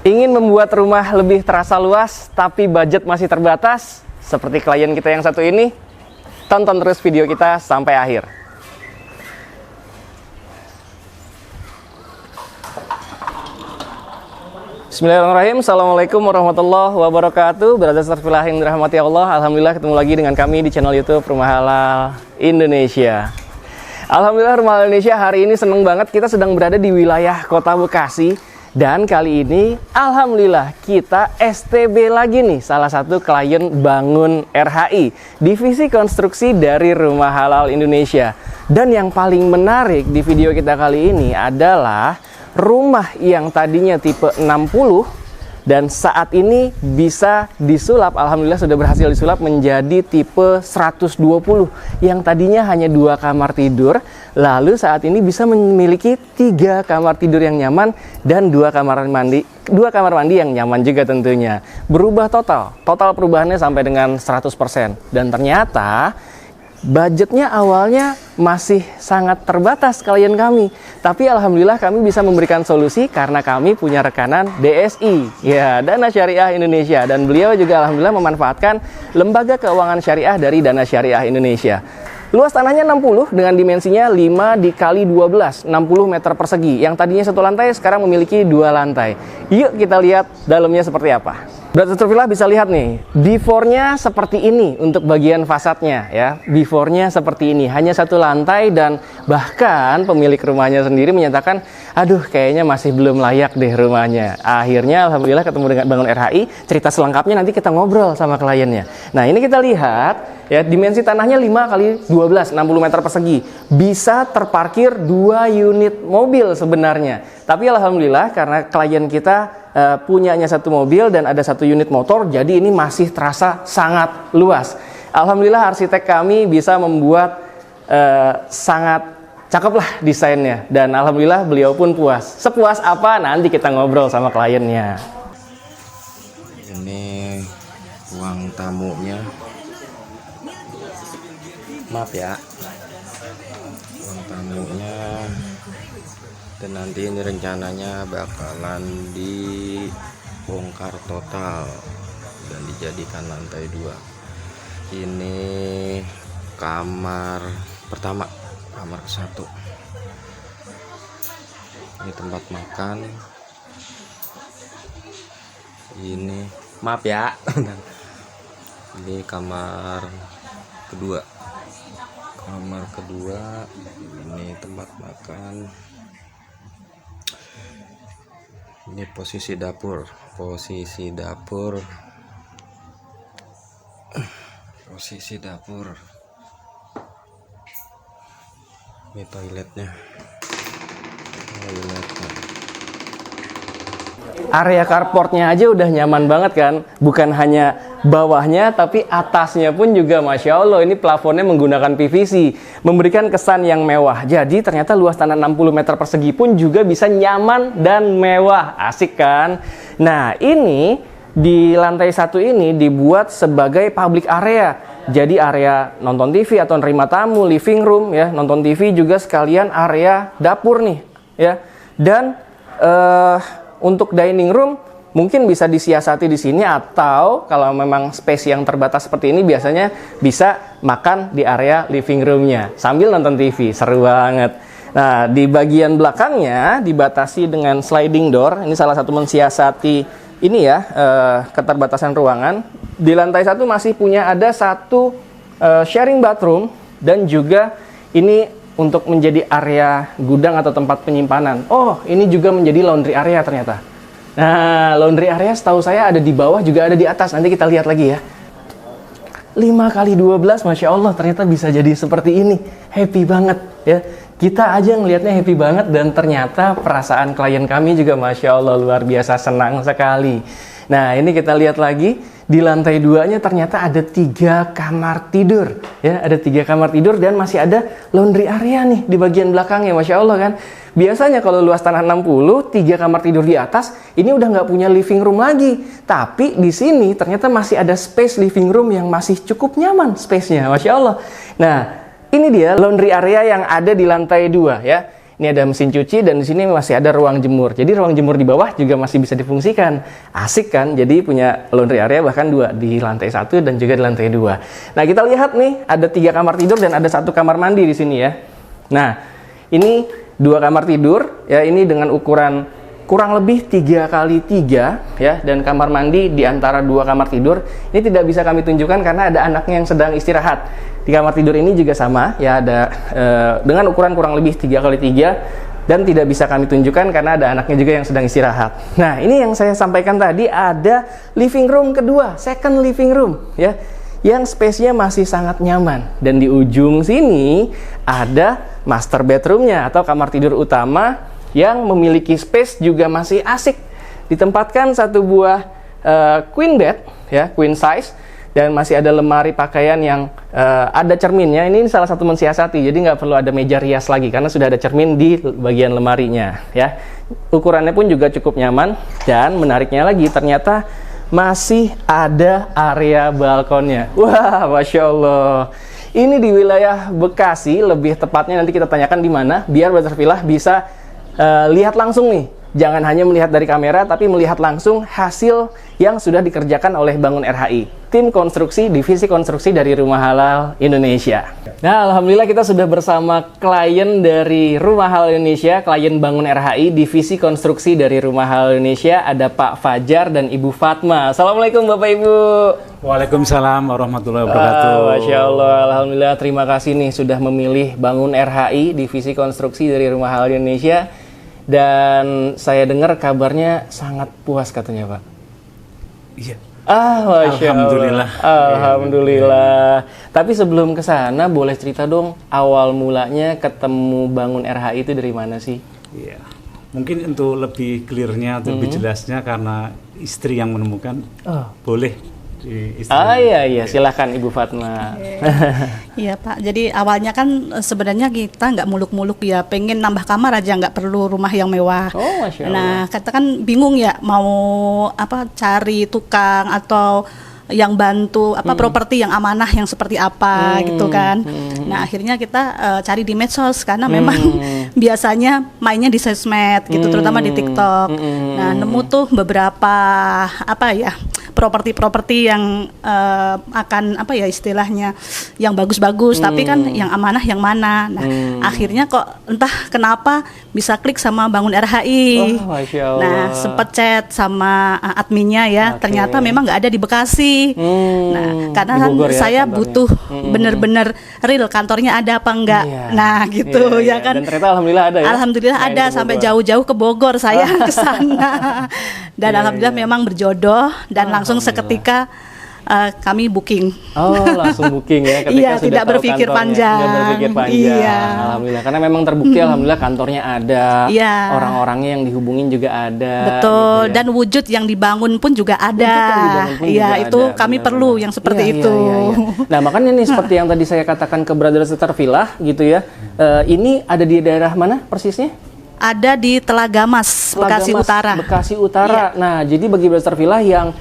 Ingin membuat rumah lebih terasa luas, tapi budget masih terbatas? Seperti klien kita yang satu ini? Tonton terus video kita sampai akhir. Bismillahirrahmanirrahim. Assalamualaikum warahmatullahi wabarakatuh. Berada serfilah yang dirahmati Allah. Alhamdulillah ketemu lagi dengan kami di channel YouTube Rumah Halal Indonesia. Alhamdulillah Rumah Halal Indonesia hari ini seneng banget kita sedang berada di wilayah Kota Bekasi. Dan kali ini alhamdulillah kita STB lagi nih, salah satu klien bangun RHI, divisi konstruksi dari Rumah Halal Indonesia. Dan yang paling menarik di video kita kali ini adalah rumah yang tadinya tipe 60 dan saat ini bisa disulap, alhamdulillah sudah berhasil disulap menjadi tipe 120 yang tadinya hanya 2 kamar tidur, lalu saat ini bisa memiliki 3 kamar tidur yang nyaman dan 2 kamar mandi yang nyaman juga tentunya. Berubah total perubahannya sampai dengan 100%. Dan ternyata budgetnya awalnya masih sangat terbatas klien kami. Tapi alhamdulillah kami bisa memberikan solusi karena kami punya rekanan DSI, ya, Dana Syariah Indonesia. Dan beliau juga alhamdulillah memanfaatkan lembaga keuangan syariah dari Dana Syariah Indonesia. Luas tanahnya 60 dengan dimensinya 5 dikali 12, 60 meter persegi. Yang tadinya 1 lantai sekarang memiliki 2 lantai. Yuk kita lihat dalamnya seperti apa. Brother bisa lihat nih, before-nya seperti ini untuk bagian fasadnya ya. Before-nya seperti ini, hanya 1 lantai dan bahkan pemilik rumahnya sendiri menyatakan, aduh kayaknya masih belum layak deh rumahnya. Akhirnya alhamdulillah ketemu dengan Bangun RHI, cerita selengkapnya nanti kita ngobrol sama kliennya. Nah ini kita lihat ya, dimensi tanahnya 5 kali 12, 60 meter persegi. Bisa terparkir 2 unit mobil sebenarnya. Tapi alhamdulillah karena klien kita punyanya 1 mobil dan ada 1 unit motor, jadi ini masih terasa sangat luas. Alhamdulillah arsitek kami bisa membuat sangat cakep lah desainnya, dan alhamdulillah beliau pun puas. Sepuas apa nanti kita ngobrol sama kliennya. Ini ruang tamunya, maaf ya, ruang tamunya. Dan nanti ini rencananya bakalan dibongkar total dan dijadikan lantai 2. Ini kamar pertama, kamar ke-1. Ini tempat makan. Ini maaf ya. Ini kamar kedua. Kamar kedua, ini tempat makan. Ini posisi dapur, posisi dapur. Ini toiletnya. Area carportnya aja udah nyaman banget kan, bukan hanya bawahnya tapi atasnya pun juga Masya Allah, ini plafonnya menggunakan PVC, memberikan kesan yang mewah. Jadi ternyata luas tanah 60 meter persegi pun juga bisa nyaman dan mewah, asik kan. Nah ini di lantai 1 ini dibuat sebagai public area, jadi area nonton TV atau nerima tamu, living room ya, nonton TV juga sekalian area dapur nih ya. Dan untuk dining room mungkin bisa disiasati di sini, atau kalau memang space yang terbatas seperti ini biasanya bisa makan di area living roomnya sambil nonton TV, seru banget. Nah di bagian belakangnya dibatasi dengan sliding door, ini salah satu mensiasati ini ya, keterbatasan ruangan. Di lantai 1 masih punya ada 1 sharing bathroom dan juga ini untuk menjadi area gudang atau tempat penyimpanan. Oh, ini juga menjadi laundry area ternyata. Nah, laundry area setahu saya ada di bawah juga ada di atas. Nanti kita lihat lagi ya. 5 kali 12, Masya Allah, ternyata bisa jadi seperti ini. Happy banget ya. Kita aja ngelihatnya happy banget, dan ternyata perasaan klien kami juga Masya Allah luar biasa, senang sekali. Nah, ini kita lihat lagi. Di lantai 2-nya ternyata ada 3 kamar tidur ya, ada 3 kamar tidur dan masih ada laundry area nih di bagian belakangnya, Masya Allah kan. Biasanya kalau luas tanah 60, 3 kamar tidur di atas, ini udah nggak punya living room lagi. Tapi di sini ternyata masih ada space living room yang masih cukup nyaman space-nya, Masya Allah. Nah, ini dia laundry area yang ada di lantai 2 ya. Ini ada mesin cuci dan di sini masih ada ruang jemur. Jadi ruang jemur di bawah juga masih bisa difungsikan. Asik kan? Jadi punya laundry area bahkan 2 di lantai 1 dan juga di lantai 2. Nah, kita lihat nih ada 3 kamar tidur dan ada 1 kamar mandi di sini ya. Nah, ini 2 kamar tidur ya, ini dengan ukuran kurang lebih 3x3 ya, dan kamar mandi di antara 2 kamar tidur. Ini tidak bisa kami tunjukkan karena ada anaknya yang sedang istirahat. Di kamar tidur ini juga sama ya, ada dengan ukuran kurang lebih 3x3 dan tidak bisa kami tunjukkan karena ada anaknya juga yang sedang istirahat. Nah, ini yang saya sampaikan tadi, ada living room kedua, second living room ya, yang space-nya masih sangat nyaman. Dan di ujung sini ada master bedroom-nya atau kamar tidur utama yang memiliki space juga masih asik. Ditempatkan 1 buah queen bed ya, queen size, dan masih ada lemari pakaian yang ada cerminnya. Ini salah satu mensiasati, jadi nggak perlu ada meja rias lagi karena sudah ada cermin di bagian lemarinya ya. Ukurannya pun juga cukup nyaman, dan menariknya lagi ternyata masih ada area balkonnya. Wah, Masya Allah. Ini di wilayah Bekasi, lebih tepatnya nanti kita tanyakan di mana, biar Brother Villa bisa lihat langsung nih. Jangan hanya melihat dari kamera, tapi melihat langsung hasil yang sudah dikerjakan oleh Bangun RHI, tim konstruksi, divisi konstruksi dari Rumah Halal Indonesia. Nah, alhamdulillah kita sudah bersama klien dari Rumah Halal Indonesia, klien Bangun RHI, divisi konstruksi dari Rumah Halal Indonesia. Ada Pak Fajar dan Ibu Fatma. Assalamualaikum Bapak Ibu. Waalaikumsalam warahmatullahi wabarakatuh. Masya Allah, alhamdulillah, terima kasih nih sudah memilih Bangun RHI, divisi konstruksi dari Rumah Halal Indonesia. Dan saya dengar kabarnya sangat puas katanya, Pak. Iya. Masya Alhamdulillah. Allah. Alhamdulillah. Tapi sebelum ke sana, boleh cerita dong awal mulanya ketemu Bangun RHI itu dari mana sih? Iya. Mungkin untuk lebih clear-nya, lebih jelasnya, karena istri yang menemukan, boleh. Iya, silahkan Ibu Fatma. Iya Pak, jadi awalnya kan sebenarnya kita nggak muluk-muluk ya, pengen nambah kamar aja, nggak perlu rumah yang mewah. Oh, Masya Allah. Nah, kita kan bingung ya mau cari tukang atau yang bantu properti yang amanah yang seperti apa gitu kan. Nah, akhirnya kita cari di medsos karena memang biasanya mainnya di sosmed gitu, terutama di TikTok. Nah, nemu tuh beberapa properti-properti yang akan istilahnya yang bagus-bagus, tapi kan yang amanah yang mana. Nah, akhirnya kok entah kenapa bisa klik sama Bangun RHI. Oh, Masya Allah. Nah, sempet chat sama adminnya ya, ternyata memang nggak ada di Bekasi. Nah, karena kan Bogor ya, saya kantornya. butuh bener-bener real kantornya ada apa enggak. Iya. Nah, gitu Iya. ya kan. Dan ternyata alhamdulillah ada ya. Alhamdulillah Main ada, ke sampai Bogor. jauh-jauh ke Bogor saya ke sana. Dan Iya, alhamdulillah iya. memang berjodoh dan langsung seketika kami booking. Oh, langsung booking ya ketika Iya, sudah tidak tahu berpikir kantornya. panjang. Tidak berpikir panjang. Iya. Alhamdulillah, karena memang terbukti alhamdulillah kantornya ada. Iya. Orang-orangnya yang dihubungin juga ada. Betul, gitu ya. dan wujud yang dibangun pun juga ada. Wujud yang dibangun pun Iya, juga itu ada, kami benar-benar. perlu yang seperti Iya, itu. iya, iya. Nah, makanya nih seperti yang tadi saya katakan ke Brother Sister Villa gitu ya. Ini ada di daerah mana persisnya? Ada di Telaga Mas, Bekasi Mas, Utara. Bekasi Utara. Iya. Nah, jadi bagi Brother Villa yang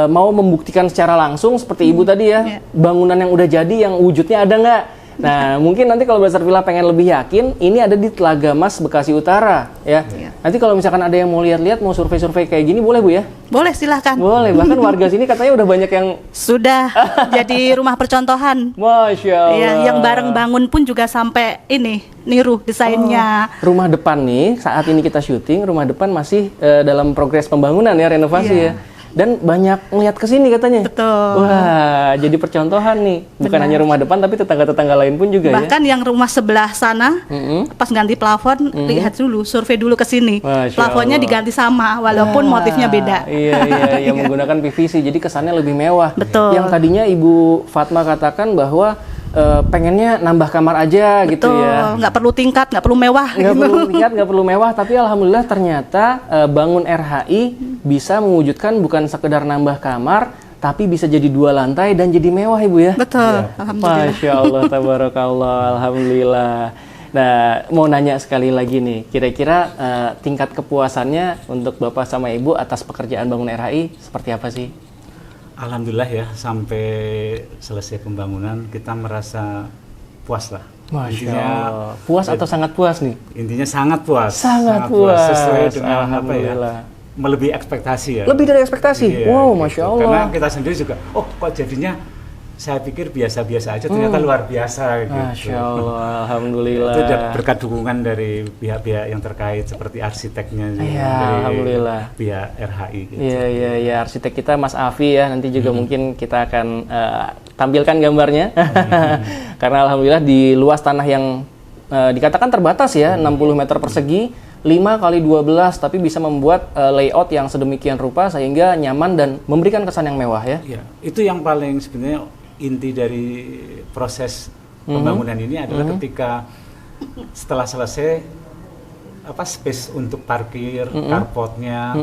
mau membuktikan secara langsung seperti Ibu tadi ya, Iya. bangunan yang udah jadi yang wujudnya ada nggak? Nah, mungkin nanti kalau Brother Villa pengen lebih yakin, ini ada di Telaga Mas, Bekasi Utara ya. Iya. Nanti kalau misalkan ada yang mau lihat-lihat, mau survei-survei kayak gini, boleh Bu ya? Boleh, silahkan. Boleh. Bahkan warga sini katanya udah banyak yang, Sudah jadi rumah percontohan. Masya Allah. Iya, yang bareng bangun pun juga sampai ini niru desainnya. Rumah depan nih, saat ini kita syuting, rumah depan masih dalam progres pembangunan ya, renovasi Iya. ya. Dan banyak ngeliat ke sini katanya. Betul. Wah, jadi percontohan nih. Bukan Benar. hanya rumah depan, tapi tetangga-tetangga lain pun juga Bahkan yang rumah sebelah sana, pas ganti plafon, lihat dulu, survei dulu ke sini. Masya Plafonnya Allah. diganti sama, walaupun ya. motifnya beda. Iya, iya, menggunakan PVC, jadi kesannya lebih mewah. Betul. Yang tadinya Ibu Fatma katakan bahwa pengennya nambah kamar aja gitu Betul, ya. nggak perlu tingkat, nggak perlu mewah. Nggak gitu. perlu lihat, nggak perlu mewah, tapi alhamdulillah ternyata Bangun RHI bisa mewujudkan bukan sekedar nambah kamar, tapi bisa jadi 2 lantai dan jadi mewah Ibu ya. Betul, alhamdulillah. Masya Allah, tabarakallah, alhamdulillah. Nah, mau nanya sekali lagi nih, kira-kira tingkat kepuasannya untuk Bapak sama Ibu atas pekerjaan Bangun RHI seperti apa sih? Alhamdulillah ya, sampai selesai pembangunan kita merasa puas lah. Masya Allah. Puas atau sangat puas nih? Intinya sangat puas. Sangat puas. Sesuai dengan apa ya? Alhamdulillah. Melebihi ekspektasi ya. Lebih dari ekspektasi? Iya, Wow, gitu. Masya Allah. Karena kita sendiri juga, oh kok jadinya saya pikir biasa-biasa aja, ternyata luar biasa gitu. Masya Allah, Alhamdulillah. Itu berkat dukungan dari pihak-pihak yang terkait seperti arsiteknya, Iya, dari Alhamdulillah. pihak RHI. Gitu. Iya, arsitek kita Mas Afi ya, nanti juga mungkin kita akan tampilkan gambarnya. Karena Alhamdulillah di luas tanah yang dikatakan terbatas ya, 60 meter persegi, 5 kali 12, tapi bisa membuat layout yang sedemikian rupa sehingga nyaman dan memberikan kesan yang mewah ya. Iya, itu yang paling sebenarnya inti dari proses pembangunan ini adalah ketika setelah selesai space untuk parkir, carportnya,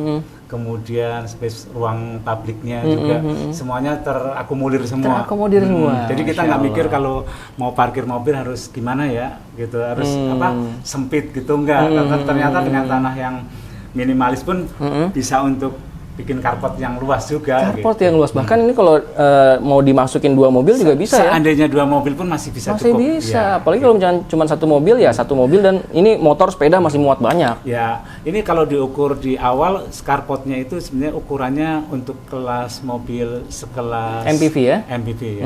kemudian space ruang publiknya juga semuanya terakomodir semua. Terakomodir semua. Jadi kita nggak mikir kalau mau parkir mobil harus gimana ya, gitu harus sempit gitu enggak. Karena ternyata dengan tanah yang minimalis pun bisa untuk bikin carport yang luas juga. Carport gitu. yang luas, bahkan ini kalau mau dimasukin 2 mobil juga bisa ya. Seandainya 2 mobil pun masih bisa Masih cukup. bisa, Ya. apalagi kalau misalnya cuma 1 mobil ya 1 mobil dan ini motor sepeda masih muat banyak. Ya, ini kalau diukur di awal, carportnya itu sebenarnya ukurannya untuk kelas mobil sekelas MPV ya? MPV ya.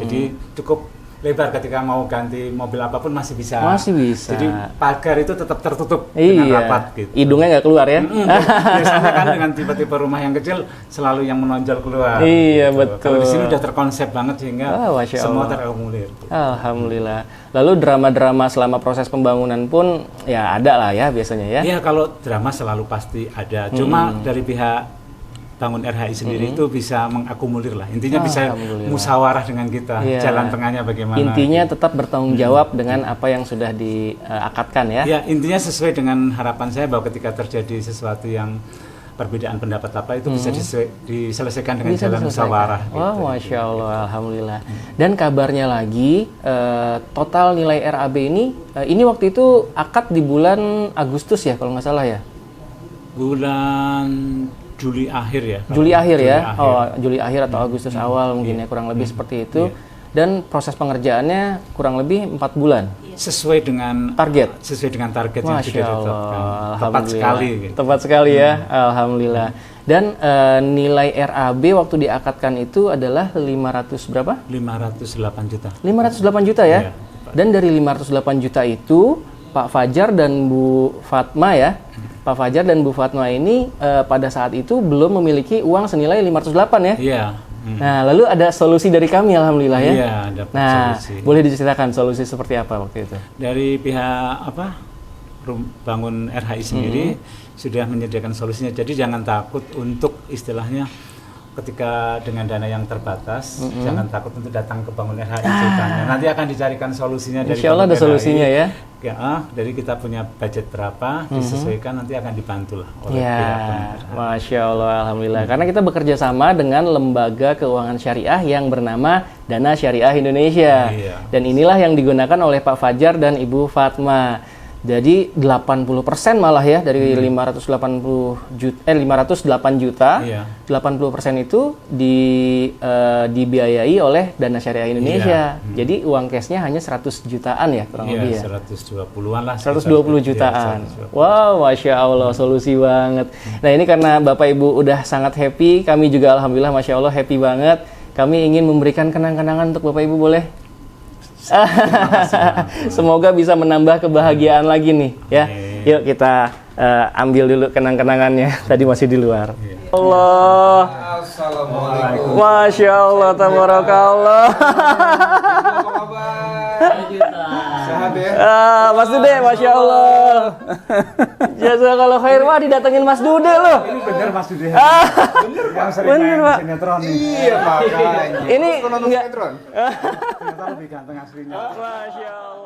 Jadi cukup lebar ketika mau ganti mobil apapun masih bisa. Masih bisa. Jadi pagar itu tetap tertutup dengan rapat gitu. Hidungnya nggak keluar ya. Biasanya kan dengan tipe-tipe rumah yang kecil selalu yang menonjol keluar. Iya, gitu. betul. Kalau di sini udah terkonsep banget sehingga Masya semua Allah. terakomodir. Alhamdulillah. Lalu drama-drama selama proses pembangunan pun ya ada lah ya biasanya ya. Iya, kalau drama selalu pasti ada. Cuma dari pihak Bangun RHI sendiri itu bisa mengakomodir lah. Intinya bisa Alhamdulillah. musyawarah dengan kita. Iya. Jalan tengahnya bagaimana. Intinya tetap bertanggung jawab dengan apa yang sudah diakatkan ya. Ya, intinya sesuai dengan harapan saya bahwa ketika terjadi sesuatu yang perbedaan pendapat apa itu bisa diselesaikan dengan Bisa jalan diselesaikan. musyawarah. Wah, Masya Allah, Alhamdulillah. Dan kabarnya lagi, total nilai RAB ini waktu itu akad di bulan Agustus ya, kalau nggak salah ya? Bulan Juli akhir ya. Juli akhir ya? akhir. Oh, Juli akhir atau Agustus awal mungkin ya, kurang lebih seperti itu. Dan proses pengerjaannya kurang lebih 4 bulan. Sesuai dengan Target? Sesuai dengan target yang Masya sudah Allah, ditetapkan. Tepat Alhamdulillah. sekali. Gitu. Tepat sekali ya, Alhamdulillah. Dan nilai RAB waktu diakatkan itu adalah 500 berapa? 508 juta. 508 juta ya? Iya, Dan dari 508 juta itu, Pak Fajar dan Bu Fatma ya, Pak Fajar dan Bu Fatma ini pada saat itu belum memiliki uang senilai 508 ya? Iya. Nah, lalu ada solusi dari kami Alhamdulillah ya? Iya, dapat Nah, solusi. boleh diceritakan solusi seperti apa waktu itu? Dari pihak Bangun RHI sendiri sudah menyediakan solusinya. Jadi jangan takut untuk istilahnya ketika dengan dana yang terbatas, jangan takut untuk datang ke Bangun RHI ceritanya. Nanti akan dicarikan solusinya dari Insya Allah ada Bangun RHI. solusinya ya? Dari kita punya budget berapa, disesuaikan nanti akan dibantu lah oleh Ya, pihak Bangun RHI. Masya Allah, Alhamdulillah. Karena kita bekerja sama dengan lembaga keuangan syariah yang bernama Dana Syariah Indonesia. Iya. Dan inilah yang digunakan oleh Pak Fajar dan Ibu Fatma. Jadi 80% malah ya dari 508 juta, Iya. 80% itu dibiayai oleh Dana Syariah Indonesia. Jadi uang cashnya hanya 100 jutaan ya kurang lebih ya. 120-an lah. 120 jutaan. Wow, Masya Allah, solusi banget. Nah ini karena Bapak Ibu udah sangat happy, kami juga Alhamdulillah Masya Allah happy banget. Kami ingin memberikan kenang-kenangan untuk Bapak Ibu, boleh? Semoga bisa menambah kebahagiaan lagi nih ya. Yuk kita ambil dulu kenang-kenangannya. Tadi masih di luar. Allah. Assalamualaikum. Masya Allah, tabarakallah. Sehat ya? Mas Dude, Masya Allah. Jazakallah khair. Wah, didatengin Mas Dude loh. Ini bener Mas Dude. Bener Pak. Yang sering Bener, main Pak. sinetron nih. Iya makanya. Ini Nonton enggak. sinetron? Ternyata lebih ganteng aslinya. Masya Allah.